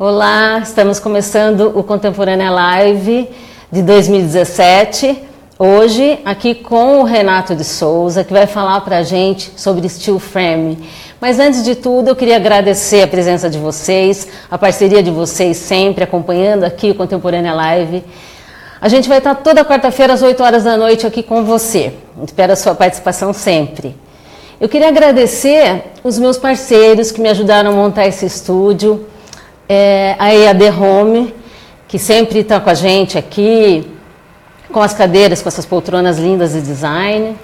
Olá, estamos começando o Contemporânea Live de 2017. Hoje, aqui com o Renato de Souza, que vai falar para a gente sobre steel frame. Mas antes de tudo, eu queria agradecer a presença de vocês, a parceria de vocês sempre, acompanhando aqui o Contemporânea Live. A gente vai estar toda quarta-feira às 8 horas da noite aqui com você. Espero a sua participação sempre. Eu queria agradecer os meus parceiros que me ajudaram a montar esse estúdio, a EAD Home, que sempre está com a gente aqui, com as cadeiras, com essas poltronas lindas de design.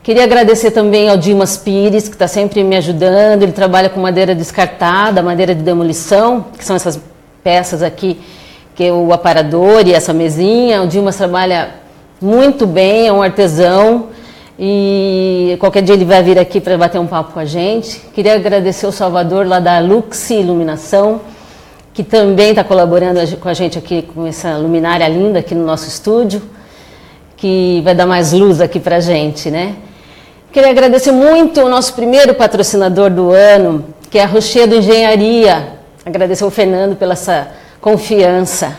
Queria agradecer também ao Dimas Pires, que está sempre me ajudando. Ele trabalha com madeira descartada, madeira de demolição, que são essas peças aqui, que é o aparador e essa mesinha. O Dimas trabalha muito bem, é um artesão. E qualquer dia ele vai vir aqui para bater um papo com a gente. Queria agradecer o Salvador, lá da Lux Iluminação, que também está colaborando com a gente aqui com essa luminária linda aqui no nosso estúdio, que vai dar mais luz aqui para a gente, né? Queria agradecer muito o nosso primeiro patrocinador do ano, que é a Rochedo Engenharia. Agradecer ao Fernando pela essa confiança,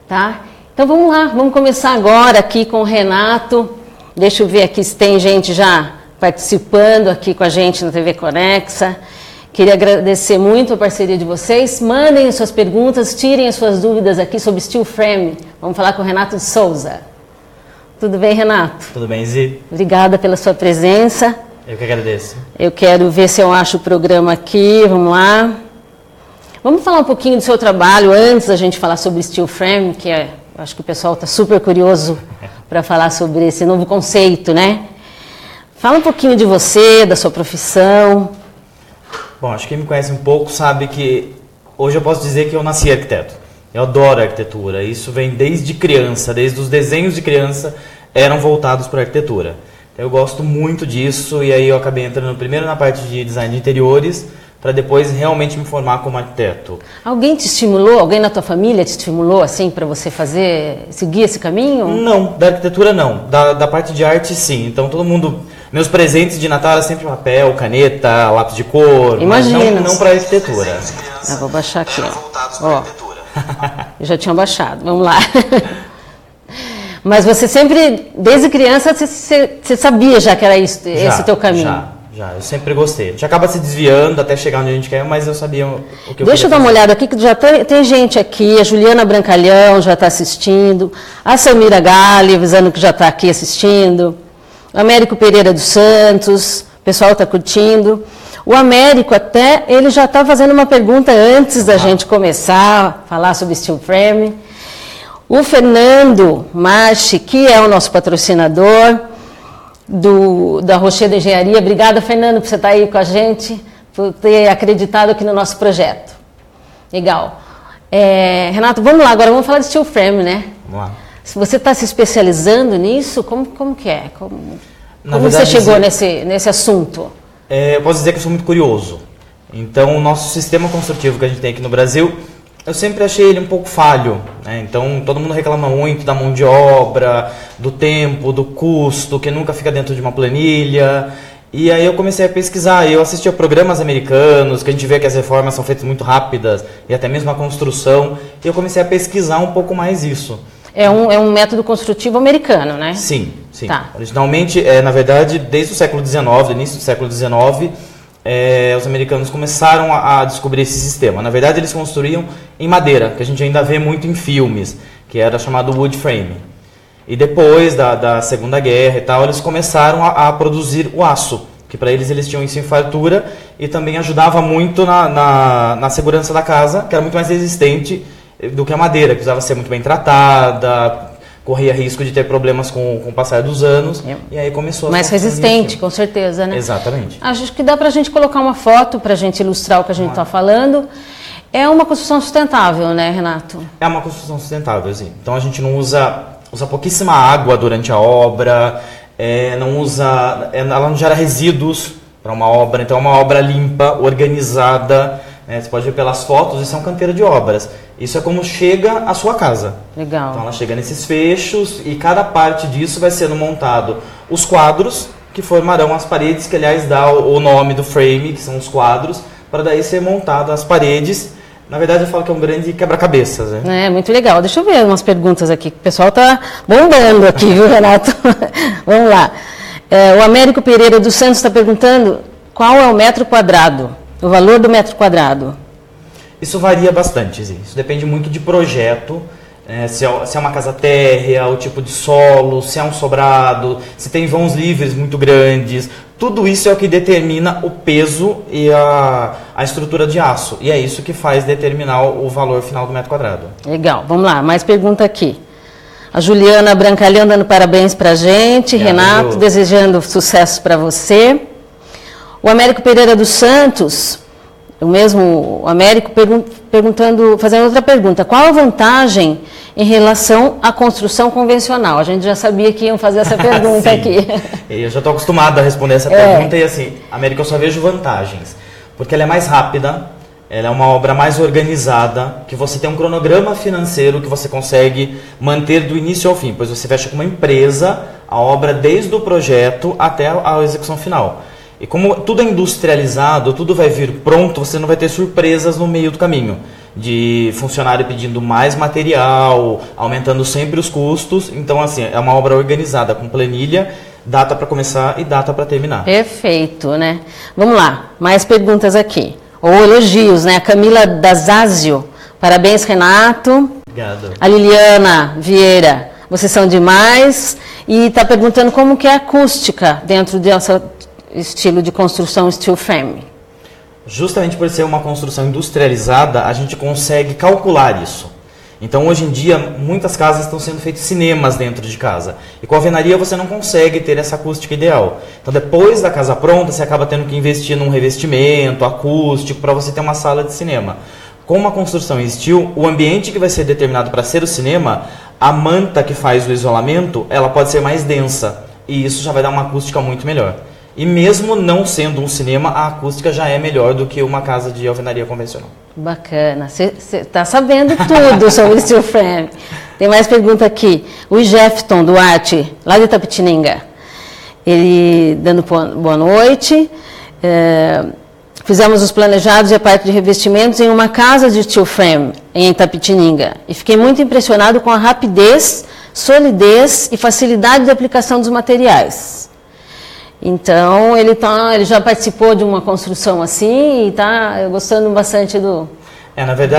tá? Então vamos lá, vamos começar agora aqui com o Renato. Deixa eu ver aqui se tem gente já participando aqui com a gente na TV Conexa. Queria agradecer muito a parceria de vocês. Mandem as suas perguntas, tirem as suas dúvidas aqui sobre steel frame. Vamos falar com o Renato de Souza. Tudo bem, Renato? Tudo bem, Zi? Obrigada pela sua presença. Eu que agradeço. Eu quero ver se eu acho o programa aqui. Vamos lá. Vamos falar um pouquinho do seu trabalho antes da gente falar sobre steel frame, que acho que o pessoal está super curioso para falar sobre esse novo conceito, né? Fala um pouquinho de você, da sua profissão. Bom, acho que quem me conhece um pouco sabe que hoje eu posso dizer que eu nasci arquiteto. Eu adoro arquitetura. Isso vem desde criança, desde os desenhos de criança eram voltados para a arquitetura. Então, eu gosto muito disso e aí eu acabei entrando primeiro na parte de design de interiores, para depois realmente me formar como arquiteto. Alguém te estimulou? Alguém na tua família te estimulou assim para você seguir esse caminho? Não, da arquitetura não. Da parte de arte sim. Então todo mundo, meus presentes de Natal era sempre papel, caneta, lápis de cor. Imagina. Mas não para arquitetura. Eu vou baixar aqui, ó. Eu já tinha baixado. Vamos lá. Mas você sempre, desde criança, você sabia já que era esse o teu caminho? Já, eu sempre gostei. A gente acaba se desviando até chegar onde a gente quer, mas eu sabia o que eu Deixa eu dar uma olhada aqui, que já tem gente aqui. A Juliana Brancalhão já está assistindo. A Samira Gali, avisando que já está aqui assistindo. O Américo Pereira dos Santos, o pessoal está curtindo. O Américo até, ele já está fazendo uma pergunta antes da gente começar a falar sobre steel frame. O Fernando Marchi, que é o nosso patrocinador da Rochedo Engenharia. Obrigada, Fernando, por você estar aí com a gente, por ter acreditado aqui no nosso projeto. Legal. Renato, vamos lá, agora vamos falar de steel frame, né? Vamos lá. Se você está se especializando nisso, como que é? Como verdade, você chegou nesse assunto? Eu posso dizer que eu sou muito curioso. Então, o nosso sistema construtivo que a gente tem aqui no Brasil, eu sempre achei ele um pouco falho, né? Então todo mundo reclama muito da mão de obra, do tempo, do custo, que nunca fica dentro de uma planilha. E aí eu comecei a pesquisar, eu assistia programas americanos, que a gente vê que as reformas são feitas muito rápidas, e até mesmo a construção, e eu comecei a pesquisar um pouco mais isso. É um método construtivo americano, né? Sim. Tá. Originalmente, na verdade, desde o século XIX, início do século XIX, os americanos começaram a descobrir esse sistema. Na verdade, eles construíam em madeira, que a gente ainda vê muito em filmes, que era chamado wood frame. E depois da Segunda Guerra e tal, eles começaram a produzir o aço, que para eles tinham isso em fartura e também ajudava muito na segurança da casa, que era muito mais resistente do que a madeira, que precisava ser muito bem tratada, corria risco de ter problemas com o passar dos anos, e aí começou a... Mais resistente, com certeza, né? Exatamente. Acho que dá para a gente colocar uma foto para a gente ilustrar o que a gente está falando. É uma construção sustentável, né, Renato? É uma construção sustentável, sim. Então a gente não usa pouquíssima água durante a obra, ela não gera resíduos para uma obra, então é uma obra limpa, organizada, né? Você pode ver pelas fotos, isso é um canteiro de obras. Isso é como chega a sua casa. Legal. Então ela chega nesses fechos e cada parte disso vai sendo montado os quadros que formarão as paredes, que aliás dá o nome do frame, que são os quadros, para daí ser montado as paredes Na verdade, eu falo que é um grande quebra-cabeças, né? É, muito legal. Deixa eu ver umas perguntas aqui, que o pessoal tá bombando aqui, viu, Renato? Vamos lá. O Américo Pereira dos Santos está perguntando qual é o metro quadrado, o valor do metro quadrado. Isso varia bastante, Zí. Isso depende muito de projeto, se é uma casa térrea, o tipo de solo, se é um sobrado, se tem vãos livres muito grandes. Tudo isso é o que determina o peso e a estrutura de aço. E é isso que faz determinar o valor final do metro quadrado. Legal, vamos lá, mais pergunta aqui. A Juliana Brancalhão dando parabéns pra gente, Renato, desejando sucesso para você. O Américo Pereira dos Santos, o mesmo Américo, fazendo outra pergunta. Qual a vantagem em relação à construção convencional? A gente já sabia que iam fazer essa pergunta aqui. Eu já estou acostumado a responder essa pergunta e assim, América, eu só vejo vantagens. Porque ela é mais rápida, ela é uma obra mais organizada, que você tem um cronograma financeiro que você consegue manter do início ao fim, pois você fecha com uma empresa a obra desde o projeto até a execução final. E como tudo é industrializado, tudo vai vir pronto, você não vai ter surpresas no meio do caminho. De funcionário pedindo mais material, aumentando sempre os custos. Então, assim, é uma obra organizada, com planilha, data para começar e data para terminar. Perfeito, né? Vamos lá, mais perguntas aqui. Ou elogios, né? A Camila Dazazio, parabéns, Renato. Obrigado. A Liliana Vieira, vocês são demais. E está perguntando como que é a acústica dentro desse estilo de construção steel frame. Justamente por ser uma construção industrializada, a gente consegue calcular isso. Então, hoje em dia, muitas casas estão sendo feitas cinemas dentro de casa. E com a alvenaria você não consegue ter essa acústica ideal. Então, depois da casa pronta, você acaba tendo que investir num revestimento acústico para você ter uma sala de cinema. Com uma construção em steel, o ambiente que vai ser determinado para ser o cinema, a manta que faz o isolamento, ela pode ser mais densa. E isso já vai dar uma acústica muito melhor. E mesmo não sendo um cinema, a acústica já é melhor do que uma casa de alvenaria convencional. Bacana. Você está sabendo tudo sobre steel frame. Tem mais pergunta aqui. O Jefton Duarte, lá de Itapetininga. Ele dando boa noite. Fizemos os planejados e a parte de revestimentos em uma casa de steel frame em Itapetininga. E fiquei muito impressionado com a rapidez, solidez e facilidade de aplicação dos materiais. Então, ele já participou de uma construção assim e está gostando bastante do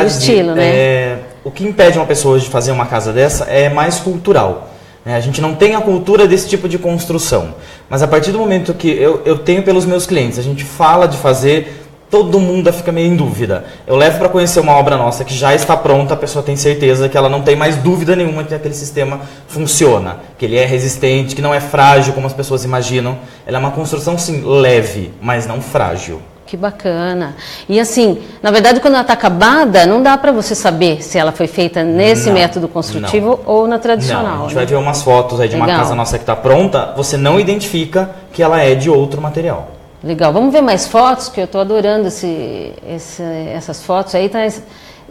estilo, né? O que impede uma pessoa de fazer uma casa dessa é mais cultural. Né? A gente não tem a cultura desse tipo de construção. Mas a partir do momento que eu tenho pelos meus clientes, a gente fala de fazer, todo mundo fica meio em dúvida. Eu levo para conhecer uma obra nossa que já está pronta, a pessoa tem certeza que ela não tem mais dúvida nenhuma que aquele sistema funciona, que ele é resistente, que não é frágil como as pessoas imaginam. Ela é uma construção, sim, leve, mas não frágil. Que bacana. E assim, na verdade, quando ela está acabada, não dá para você saber se ela foi feita nesse método construtivo ou na tradicional. Não, a gente vai ver umas fotos aí de uma casa nossa que está pronta, você não identifica que ela é de outro material. Legal, vamos ver mais fotos, que eu estou adorando essas fotos aí, tá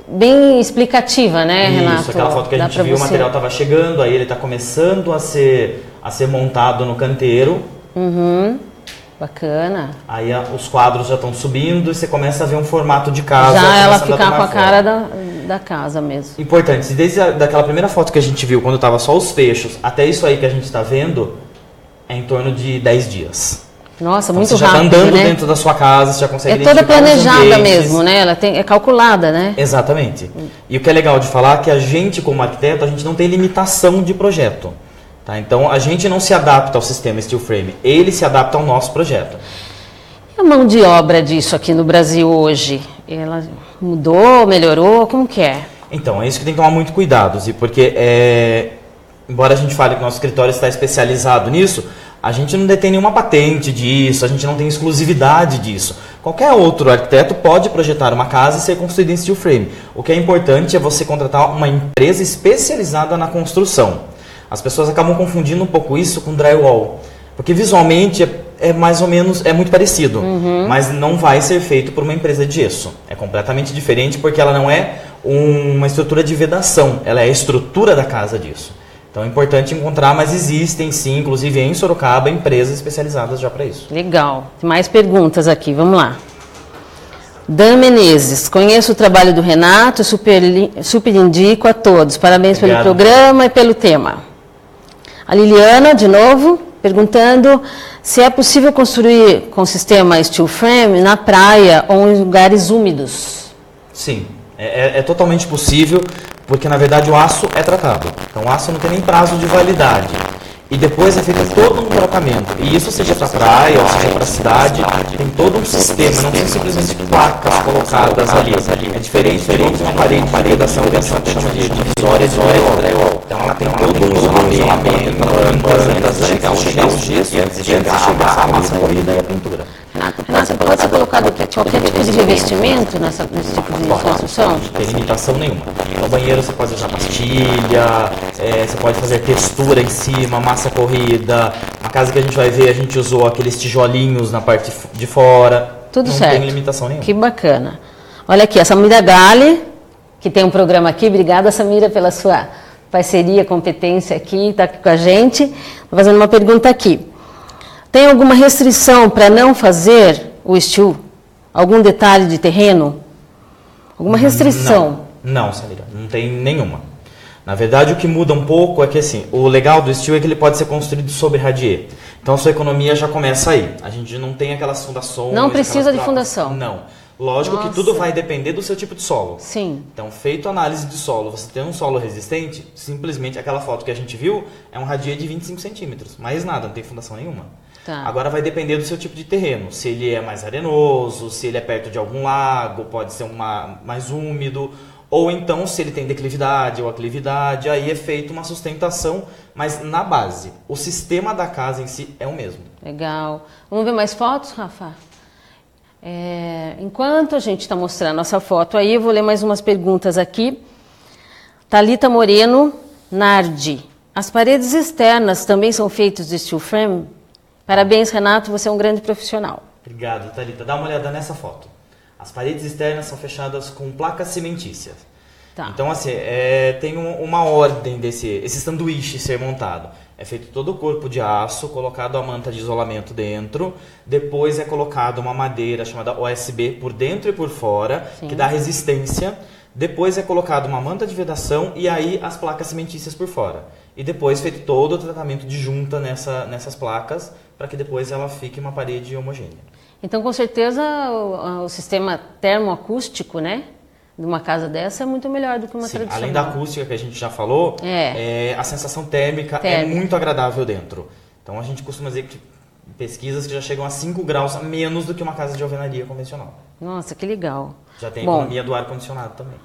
bem explicativa, né, Renato? Isso, aquela foto que a gente viu, o material estava chegando, aí ele está começando a ser montado no canteiro. Uhum, bacana. Aí os quadros já estão subindo e você começa a ver um formato de casa. Já ela ficar com a cara da casa mesmo. Importante, desde daquela primeira foto que a gente viu, quando estava só os fechos, até isso aí que a gente está vendo, é em torno de 10 dias. Nossa, então, muito você já rápido, está andando né? dentro da sua casa, você já consegue identificar. É toda planejada mesmo, né? Ela é calculada, né? Exatamente. E o que é legal de falar é que a gente, como arquiteto, a gente não tem limitação de projeto. Tá? Então, a gente não se adapta ao sistema steel frame, ele se adapta ao nosso projeto. E a mão de obra disso aqui no Brasil hoje? Ela mudou, melhorou? Como que é? Então, é isso que tem que tomar muito cuidado, Zí, porque embora a gente fale que o nosso escritório está especializado nisso, a gente não detém nenhuma patente disso, a gente não tem exclusividade disso. Qualquer outro arquiteto pode projetar uma casa e ser construída em steel frame. O que é importante é você contratar uma empresa especializada na construção. As pessoas acabam confundindo um pouco isso com drywall, porque visualmente é mais ou menos, é muito parecido, mas não vai ser feito por uma empresa de gesso. É completamente diferente porque ela não é uma estrutura de vedação, ela é a estrutura da casa disso. Então é importante encontrar, mas existem sim, inclusive em Sorocaba, empresas especializadas já para isso. Legal. Tem mais perguntas aqui, vamos lá. Dan Menezes, conheço o trabalho do Renato, super indico a todos. Parabéns pelo programa e pelo tema. A Liliana, de novo, perguntando se é possível construir com sistema steel frame na praia ou em lugares úmidos. Sim, é totalmente possível, porque na verdade o aço é tratado. Então o aço não tem nem prazo de validade. E depois é feito todo um tratamento. E isso seja para praia ou seja para cidade, tem todo um sistema, não são simplesmente placas colocadas ali. É diferente de uma parede de vedação que a gente chama de divisória de drywall. Então ela tem todo um isolamento, lâmpadas, chegar o gesso e antes de chegar a massa corrida e a pintura. Renato, pode ser colocado qualquer tipo de revestimento nesse tipo de construção? Não tem limitação nenhuma. No banheiro você pode usar pastilha, você pode fazer textura em cima, massa corrida. Na casa que a gente vai ver, a gente usou aqueles tijolinhos na parte de fora. Tudo certo. Não tem limitação nenhuma. Que bacana. Olha aqui, a Samira Gali, que tem um programa aqui. Obrigada, Samira, pela sua parceria, competência aqui, está aqui com a gente. Estou fazendo uma pergunta aqui. Tem alguma restrição para não fazer o steel? Algum detalhe de terreno? Alguma restrição? Não, Samira, não tem nenhuma. Na verdade, o que muda um pouco é que assim, o legal do steel é que ele pode ser construído sobre radier. Então a sua economia já começa aí. A gente não tem aquelas fundações. Não precisa de fundação. Não. Lógico que tudo vai depender do seu tipo de solo. Sim. Então, feito a análise de solo, você tem um solo resistente, simplesmente aquela foto que a gente viu é um radier de 25 centímetros. Mais nada, não tem fundação nenhuma. Tá. Agora vai depender do seu tipo de terreno. Se ele é mais arenoso, se ele é perto de algum lago, pode ser mais úmido. Ou então, se ele tem declividade ou aclividade, aí é feita uma sustentação, mas na base. O sistema da casa em si é o mesmo. Legal. Vamos ver mais fotos, Rafa? Enquanto a gente está mostrando essa foto aí, eu vou ler mais umas perguntas aqui. Thalita Moreno, Nardi. As paredes externas também são feitas de steel frame? Parabéns, Renato, você é um grande profissional. Obrigado, Thalita. Dá uma olhada nessa foto. As paredes externas são fechadas com placas cimentícias. Tá. Então, assim, tem uma ordem esse sanduíche ser montado. É feito todo o corpo de aço, colocado a manta de isolamento dentro, depois é colocado uma madeira chamada OSB por dentro e por fora, Sim. que dá resistência. Depois é colocado uma manta de vedação e aí as placas cimentícias por fora. E depois feito todo o tratamento de junta nessas placas, para que depois ela fique uma parede homogênea. Então, com certeza, o sistema termoacústico, né, de uma casa dessa é muito melhor do que uma tradicional. Além da acústica que a gente já falou, a sensação térmica é muito agradável dentro. Então, a gente costuma dizer que pesquisas que já chegam a 5 graus a menos do que uma casa de alvenaria convencional. Nossa, que legal. Já tem economia do ar-condicionado também.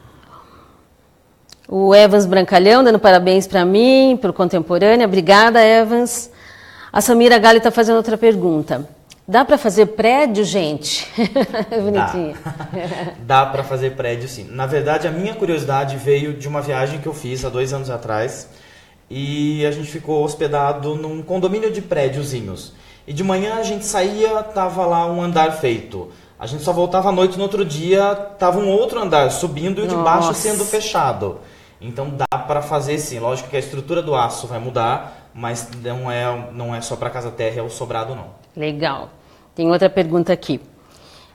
O Evans Brancalhão dando parabéns para mim, para o Contemporânea. Obrigada, Evans. A Samira Gali está fazendo outra pergunta. Dá para fazer prédio, gente? Bonitinho. Dá para fazer prédio, sim. Na verdade, a minha curiosidade veio de uma viagem que eu fiz há 2 anos atrás. E a gente ficou hospedado num condomínio de prédiozinhos. E de manhã a gente saía, tava lá um andar feito. A gente só voltava à noite, no outro dia tava um outro andar subindo e o de baixo sendo fechado. Então dá para fazer sim. Lógico que a estrutura do aço vai mudar, mas não é só para casa terra, é o sobrado não. Legal. Tem outra pergunta aqui,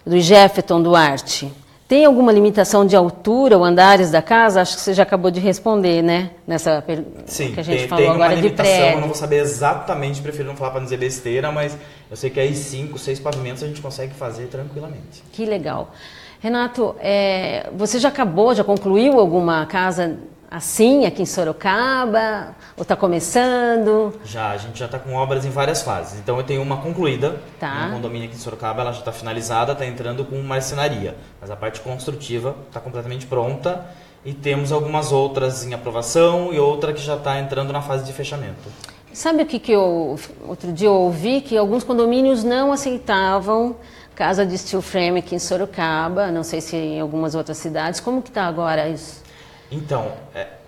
do Jefferton Duarte. Tem alguma limitação de altura ou andares da casa? Acho que você já acabou de responder, né? Nessa pergunta que a gente falou agora de prédio. Eu não vou saber exatamente, prefiro não falar para não dizer besteira, mas eu sei que aí 5, 6 pavimentos a gente consegue fazer tranquilamente. Que legal. Renato, você já concluiu alguma casa assim aqui em Sorocaba? Ou está começando? A gente já está com obras em várias fases. Então eu tenho uma concluída, tá. Um condomínio aqui em Sorocaba, ela já está finalizada, está entrando com marcenaria. Mas a parte construtiva está completamente pronta e temos algumas outras em aprovação e outra que já está entrando na fase de fechamento. Sabe o que outro dia eu ouvi? Que alguns condomínios não aceitavam casa de steel frame aqui em Sorocaba, não sei se em algumas outras cidades. Como que está agora isso? Então,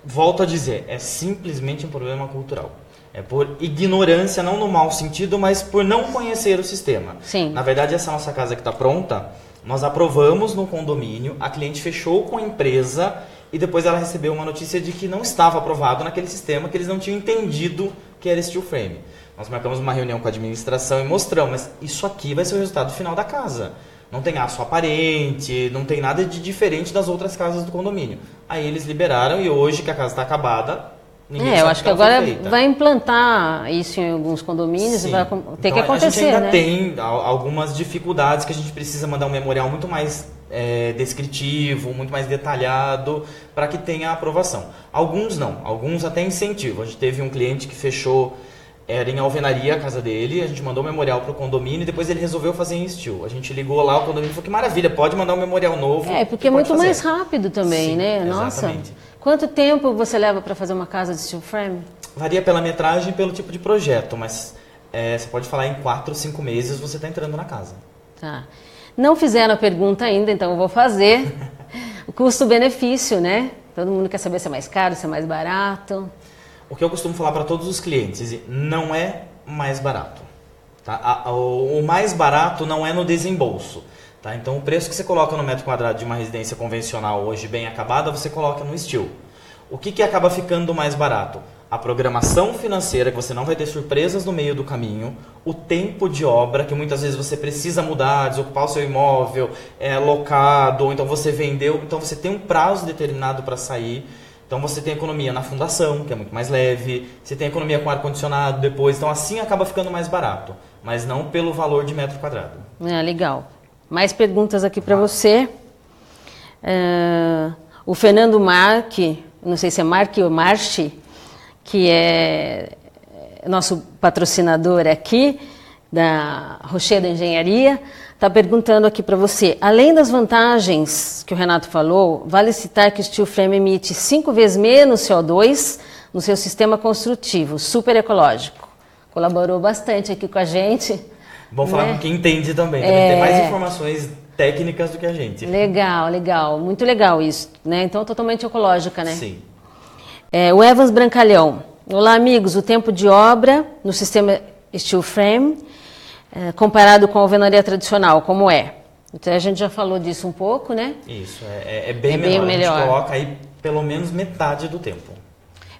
volto a dizer, é simplesmente um problema cultural. É por ignorância, não no mau sentido, mas por não conhecer o sistema. Sim. Na verdade, essa nossa casa que está pronta, nós aprovamos no condomínio, a cliente fechou com a empresa e depois ela recebeu uma notícia de que não estava aprovado naquele sistema, que eles não tinham entendido que era steel frame. Nós marcamos uma reunião com a administração e mostramos, mas isso aqui vai ser o resultado final da casa. Não tem aço aparente, não tem nada de diferente das outras casas do condomínio. Aí eles liberaram e hoje que a casa está acabada, ninguém sabe eu acho que agora feita. vai implantar isso em alguns condomínios. Sim. E vai ter que acontecer, a gente ainda né? tem algumas dificuldades que a gente precisa mandar um memorial muito mais descritivo, muito mais detalhado para que tenha aprovação. Alguns não, alguns até incentivo. A gente teve um cliente que fechou, era em alvenaria a casa dele, a gente mandou o memorial para o condomínio e depois ele resolveu fazer em steel. A gente ligou lá, o condomínio falou que maravilha, pode mandar um memorial novo. Porque é muito mais rápido também, Sim, né? Nossa. Exatamente. Quanto tempo você leva para fazer uma casa de steel frame? Varia pela metragem e pelo tipo de projeto, mas você pode falar em 4 ou 5 meses você está entrando na casa. Tá. Não fizeram a pergunta ainda, então eu vou fazer. O custo-benefício, né? Todo mundo quer saber se é mais caro, se é mais barato. O que eu costumo falar para todos os clientes, não é mais barato. Tá? O mais barato não é no desembolso. Tá? Então o preço que você coloca no metro quadrado de uma residência convencional hoje bem acabada, você coloca no steel. O que acaba ficando mais barato? A programação financeira, que você não vai ter surpresas no meio do caminho, o tempo de obra, que muitas vezes você precisa mudar, desocupar o seu imóvel, locado, ou então você vendeu, então você tem um prazo determinado para sair. Então você tem economia na fundação, que é muito mais leve, você tem economia com ar-condicionado depois, então assim acaba ficando mais barato, mas não pelo valor de metro quadrado. Legal. Mais perguntas aqui para você. O Fernando Marque, não sei se é Marque ou Marche, que é nosso patrocinador aqui, da Rocheda Engenharia, está perguntando aqui para você, além das vantagens que o Renato falou, vale citar que o steel frame emite 5 vezes menos CO2 no seu sistema construtivo, super ecológico. Colaborou bastante aqui com a gente. Bom falar com quem entende também, tem mais informações técnicas do que a gente. Legal, legal, muito legal isso, né? Então totalmente ecológica, né? Sim. O Evans Brancalhão. Olá, amigos. O tempo de obra no sistema steel frame, comparado com a alvenaria tradicional, como é? Então, a gente já falou disso um pouco, né? Isso, é bem melhor. A gente coloca aí pelo menos metade do tempo.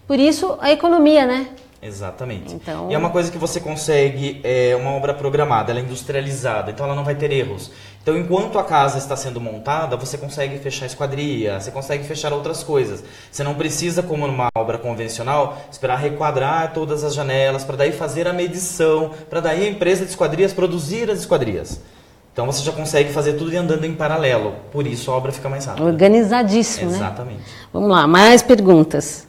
Por isso, a economia, né? Exatamente. Então... E é uma coisa que você consegue, uma obra programada, ela é industrializada, então ela não vai ter erros. Então, enquanto a casa está sendo montada, você consegue fechar esquadria, você consegue fechar outras coisas. Você não precisa, como numa obra convencional, esperar requadrar todas as janelas, para daí fazer a medição, para daí a empresa de esquadrias produzir as esquadrias. Então, você já consegue fazer tudo andando em paralelo. Por isso, a obra fica mais rápida. Organizadíssimo, né? Exatamente. Vamos lá, mais perguntas.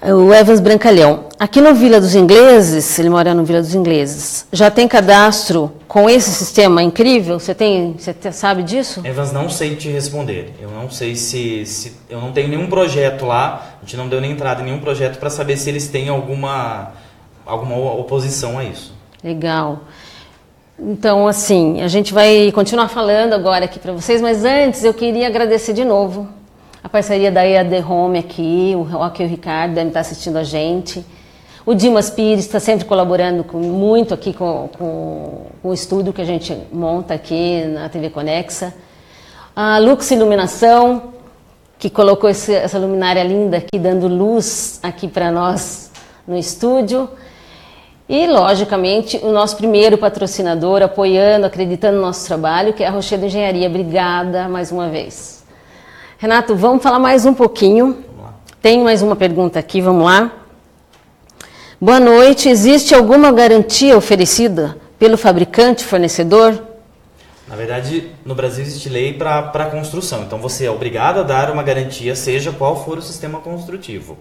O Evans Brancalhão. Aqui no Vila dos Ingleses, ele mora no Vila dos Ingleses, já tem cadastro com esse sistema incrível? Você sabe disso? Evans, não sei te responder. Eu não sei se eu não tenho nenhum projeto lá, a gente não deu nem entrada em nenhum projeto para saber se eles têm alguma oposição a isso. Legal. Então, assim, a gente vai continuar falando agora aqui para vocês, mas antes eu queria agradecer de novo a parceria da EAD Home aqui, o Roque e o Ricardo devem estar assistindo a gente. O Dimas Pires está sempre colaborando muito aqui com o estúdio que a gente monta aqui na TV Conexa. A Lux Iluminação, que colocou essa luminária linda aqui, dando luz aqui para nós no estúdio. E, logicamente, o nosso primeiro patrocinador, apoiando, acreditando no nosso trabalho, que é a Rocheda Engenharia. Obrigada mais uma vez. Renato, vamos falar mais um pouquinho. Vamos lá. Tem mais uma pergunta aqui, vamos lá. Boa noite. Existe alguma garantia oferecida pelo fabricante, fornecedor? Na verdade, no Brasil existe lei para construção. Então, você é obrigado a dar uma garantia, seja qual for o sistema construtivo.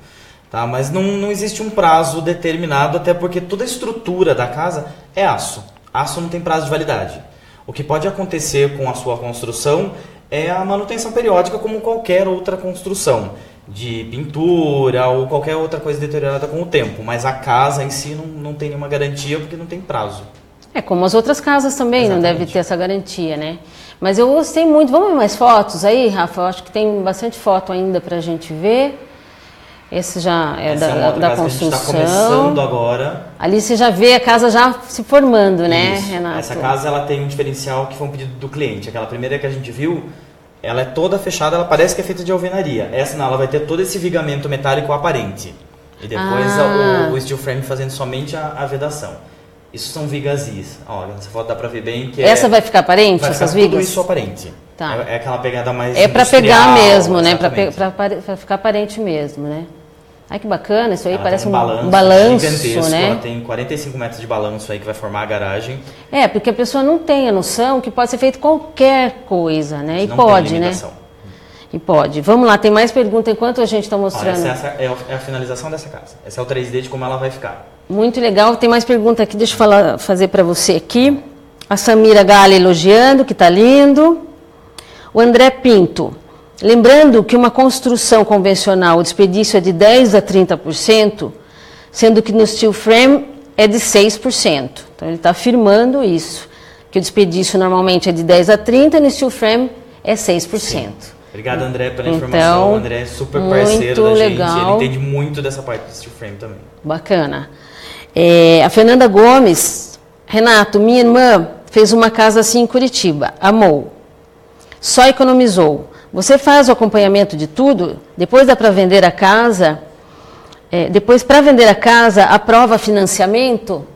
Tá? Mas não existe um prazo determinado, até porque toda a estrutura da casa é aço. Aço não tem prazo de validade. O que pode acontecer com a sua construção é a manutenção periódica, como qualquer outra construção, de pintura ou qualquer outra coisa deteriorada com o tempo. Mas a casa em si não tem nenhuma garantia, porque não tem prazo. É como as outras casas também. Exatamente. Não deve ter essa garantia, né? Mas eu gostei muito. Vamos ver mais fotos aí, Rafa? Eu acho que tem bastante foto ainda para a gente ver. Esse já é da construção. A gente está começando agora. Ali você já vê a casa já se formando, né, Isso. Renato? Essa casa ela tem um diferencial que foi um pedido do cliente. Aquela primeira que a gente viu, ela é toda fechada, ela parece que é feita de alvenaria. Essa não, ela vai ter todo esse vigamento metálico aparente. E depois o steel frame fazendo somente a vedação. Isso são vigas is. Olha, essa foto dá pra ver bem que essa vai ficar aparente, vai essas ficar tudo vigas? isso aparente. Tá. É aquela pegada mais É para pegar mesmo, né? Exatamente. Para ficar aparente mesmo, né? Ai, que bacana, isso aí Ela parece tem um balanço, gigantesco, né? ela tem 45 metros de balanço aí que vai formar a garagem. É, porque a pessoa não tem a noção que pode ser feito qualquer coisa, né? E Não pode, tem né? limitação. E pode. Vamos lá, tem mais pergunta enquanto a gente está mostrando. Essa é a finalização dessa casa. Esse é o 3D de como ela vai ficar. Muito legal. Tem mais pergunta aqui, deixa eu fazer para você aqui. A Samira Gale elogiando, que está lindo. O André Pinto. Lembrando que uma construção convencional, o desperdício é de 10% a 30%, sendo que no steel frame é de 6%. Então ele está afirmando isso, que o desperdício normalmente é de 10% a 30% e no steel frame é 6%. Sim. Obrigado, André, pela Então, informação. O André é super parceiro da gente. Legal. Ele entende muito dessa parte do steel frame também. Bacana. A Fernanda Gomes. Renato, minha irmã fez uma casa assim em Curitiba. Amou. Só economizou. Você faz o acompanhamento de tudo? Depois dá para vender a casa? Depois, para vender a casa, aprova financiamento?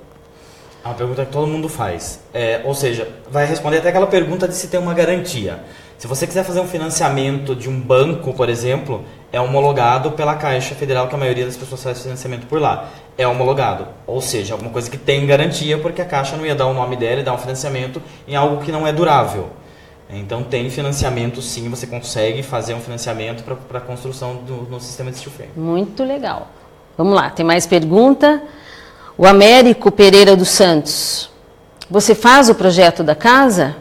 É uma pergunta que todo mundo faz. Ou seja, vai responder até aquela pergunta de se tem uma garantia. Se você quiser fazer um financiamento de um banco, por exemplo, é homologado pela Caixa Federal, que a maioria das pessoas faz financiamento por lá. É homologado. Ou seja, alguma coisa que tem garantia, porque a Caixa não ia dar o nome dela e dar um financiamento em algo que não é durável. Então tem financiamento sim, você consegue fazer um financiamento para a construção no sistema de steel frame. Muito legal. Vamos lá, tem mais pergunta? O Américo Pereira dos Santos. Você faz o projeto da casa?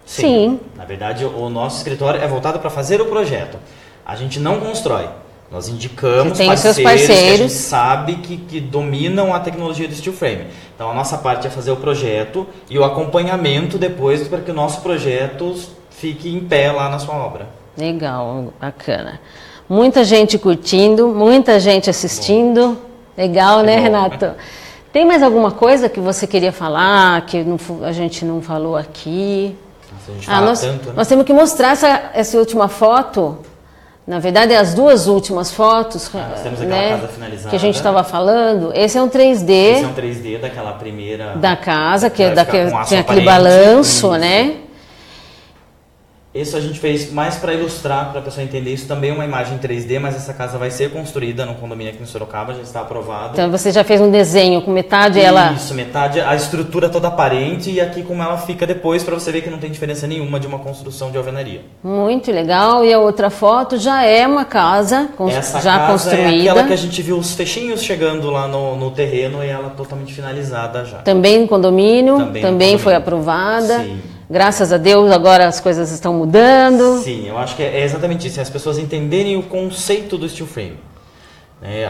Sim. Na verdade, o nosso escritório é voltado para fazer o projeto. A gente não constrói. Nós indicamos parceiros que a gente sabe que dominam a tecnologia do steel frame. Então a nossa parte é fazer o projeto e o acompanhamento depois para que o nosso projeto fique em pé lá na sua obra. Legal, bacana. Muita gente curtindo, muita gente assistindo. Bom. Legal, né, Renato? Tem mais alguma coisa que você queria falar, que a gente não falou aqui? Nossa, a gente fala tanto, né? Nós temos que mostrar essa última foto. Na verdade, as duas últimas fotos, nós temos aquela casa finalizada, que a gente estava falando. Esse é um 3D. Esse é um 3D daquela primeira... Da casa, que tem aquele aparente, balanço, isso. né? Isso a gente fez mais para ilustrar, para a pessoa entender. Isso também é uma imagem 3D, mas essa casa vai ser construída no condomínio aqui em Sorocaba, já está aprovado. Então você já fez um desenho com metade Isso, metade, a estrutura toda aparente e aqui como ela fica depois, para você ver que não tem diferença nenhuma de uma construção de alvenaria. Muito legal. E a outra foto já é uma casa essa já casa construída. É aquela que a gente viu os fechinhos chegando lá no terreno e ela totalmente finalizada já. Também no condomínio, também foi aprovada. Sim. Graças a Deus, agora as coisas estão mudando. Sim, eu acho que é exatamente isso. As pessoas entenderem o conceito do steel frame.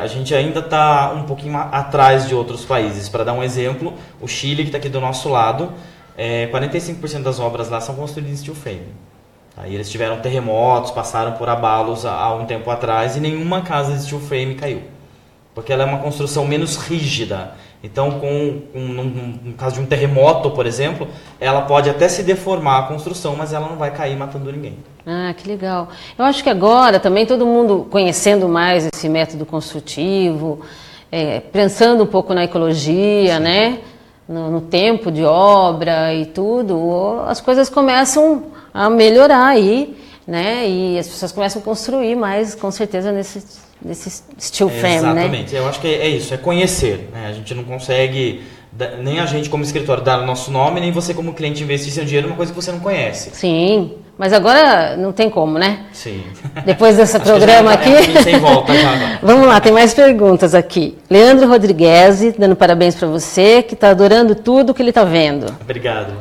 A gente ainda está um pouquinho atrás de outros países. Para dar um exemplo, o Chile, que está aqui do nosso lado, 45% das obras lá são construídas em steel frame. Aí eles tiveram terremotos, passaram por abalos há um tempo atrás e nenhuma casa de steel frame caiu. Porque ela é uma construção menos rígida. Então, no caso de um terremoto, por exemplo, ela pode até se deformar a construção, mas ela não vai cair matando ninguém. Ah, que legal. Eu acho que agora também todo mundo conhecendo mais esse método construtivo, pensando um pouco na ecologia, sim, né? No tempo de obra e tudo, as coisas começam a melhorar aí, né? E as pessoas começam a construir mais, com certeza, nesse steel frame, exatamente, né? Eu acho que é isso, é conhecer, né? A gente não consegue, nem a gente como escritório dar o nosso nome, nem você como cliente investir seu dinheiro numa coisa que você não conhece. Sim, mas agora não tem como, né? Sim. Depois desse programa aqui... sem volta já agora. Vamos lá, tem mais perguntas aqui. Leandro Rodrigues, dando parabéns para você, que está adorando tudo que ele está vendo. Obrigado.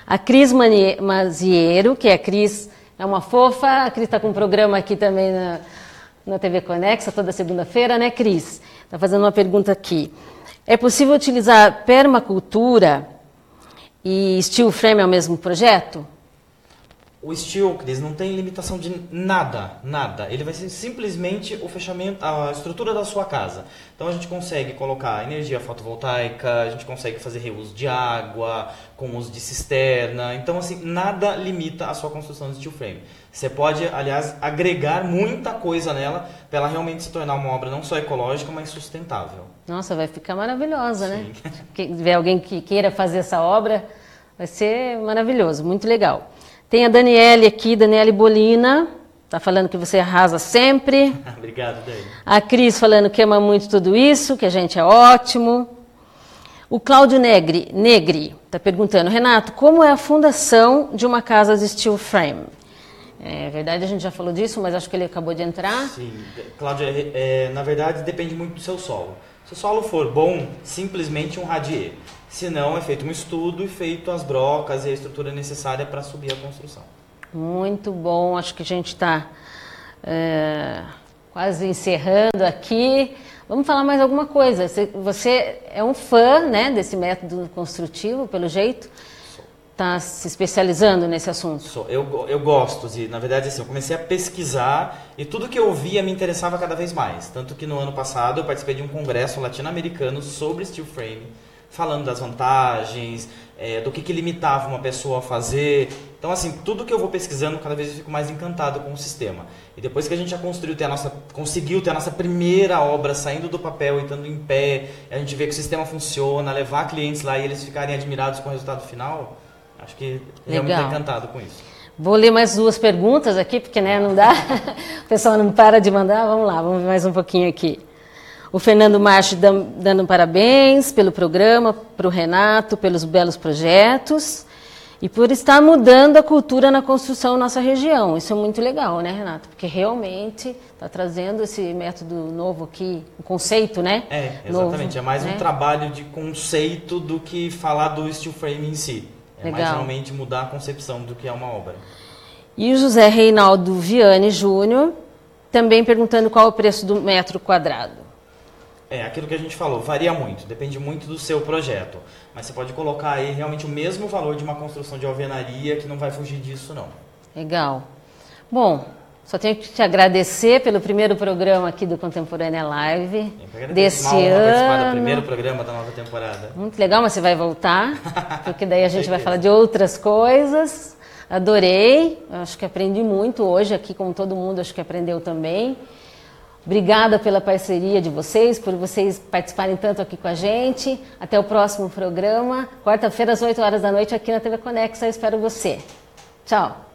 A Cris Maziero, que a Cris é uma fofa, a Cris está com um programa aqui também na TV Conexa, toda segunda-feira, né, Cris? Está fazendo uma pergunta aqui. É possível utilizar permacultura e steel frame ao mesmo projeto? O steel, Cris, não tem limitação de nada, nada. Ele vai ser simplesmente o fechamento, a estrutura da sua casa. Então a gente consegue colocar energia fotovoltaica, a gente consegue fazer reuso de água, com uso de cisterna. Então, assim, nada limita a sua construção de steel frame. Você pode, aliás, agregar muita coisa nela para ela realmente se tornar uma obra não só ecológica, mas sustentável. Nossa, vai ficar maravilhosa, Sim. né? Quem tiver alguém que queira fazer essa obra, vai ser maravilhoso, muito legal. Tem a Daniele aqui, Daniele Bolina, tá falando que você arrasa sempre. Obrigado, Dani. A Cris falando que ama muito tudo isso, que a gente é ótimo. O Cláudio Negri tá perguntando, Renato, como é a fundação de uma casa de steel frame? É verdade, a gente já falou disso, mas acho que ele acabou de entrar. Sim, Cláudia, na verdade depende muito do seu solo. Se o solo for bom, simplesmente um radier. Se não, é feito um estudo e feito as brocas e a estrutura necessária para subir a construção. Muito bom, acho que a gente está quase encerrando aqui. Vamos falar mais alguma coisa. Você é um fã, né, desse método construtivo, pelo jeito? Está se especializando nesse assunto? Eu gosto, na verdade, assim, eu comecei a pesquisar e tudo que eu via me interessava cada vez mais. Tanto que no ano passado eu participei de um congresso latino-americano sobre steel frame, falando das vantagens, do que limitava uma pessoa a fazer. Então, assim, tudo que eu vou pesquisando, cada vez eu fico mais encantado com o sistema. E depois que a gente já conseguiu ter a nossa primeira obra saindo do papel e estando em pé, a gente vê que o sistema funciona, levar clientes lá e eles ficarem admirados com o resultado final, acho que realmente estou encantado com isso. Vou ler mais 2 perguntas aqui, porque né, não dá, o pessoal não para de mandar. Vamos lá, vamos ver mais um pouquinho aqui. O Fernando Marchi dando parabéns pelo programa, para o Renato, pelos belos projetos e por estar mudando a cultura na construção na nossa região. Isso é muito legal, né, Renato? Porque realmente está trazendo esse método novo aqui, um conceito, né? Exatamente. Novo, é mais né? um trabalho de conceito do que falar do steel frame em si. Mais realmente mudar a concepção do que é uma obra. E o José Reinaldo Viane Júnior também perguntando qual é o preço do metro quadrado. Aquilo que a gente falou, varia muito, depende muito do seu projeto. Mas você pode colocar aí realmente o mesmo valor de uma construção de alvenaria, que não vai fugir disso, não. Legal. Bom, só tenho que te agradecer pelo primeiro programa aqui do Contemporânea Live desse ano. Participar do primeiro programa da nova temporada. Muito legal, mas você vai voltar, porque daí a gente vai falar de outras coisas. Adorei, acho que aprendi muito hoje aqui, como todo mundo, acho que aprendeu também. Obrigada pela parceria de vocês, por vocês participarem tanto aqui com a gente. Até o próximo programa, quarta-feira às 8 horas da noite aqui na TV Conexa. Eu espero você. Tchau.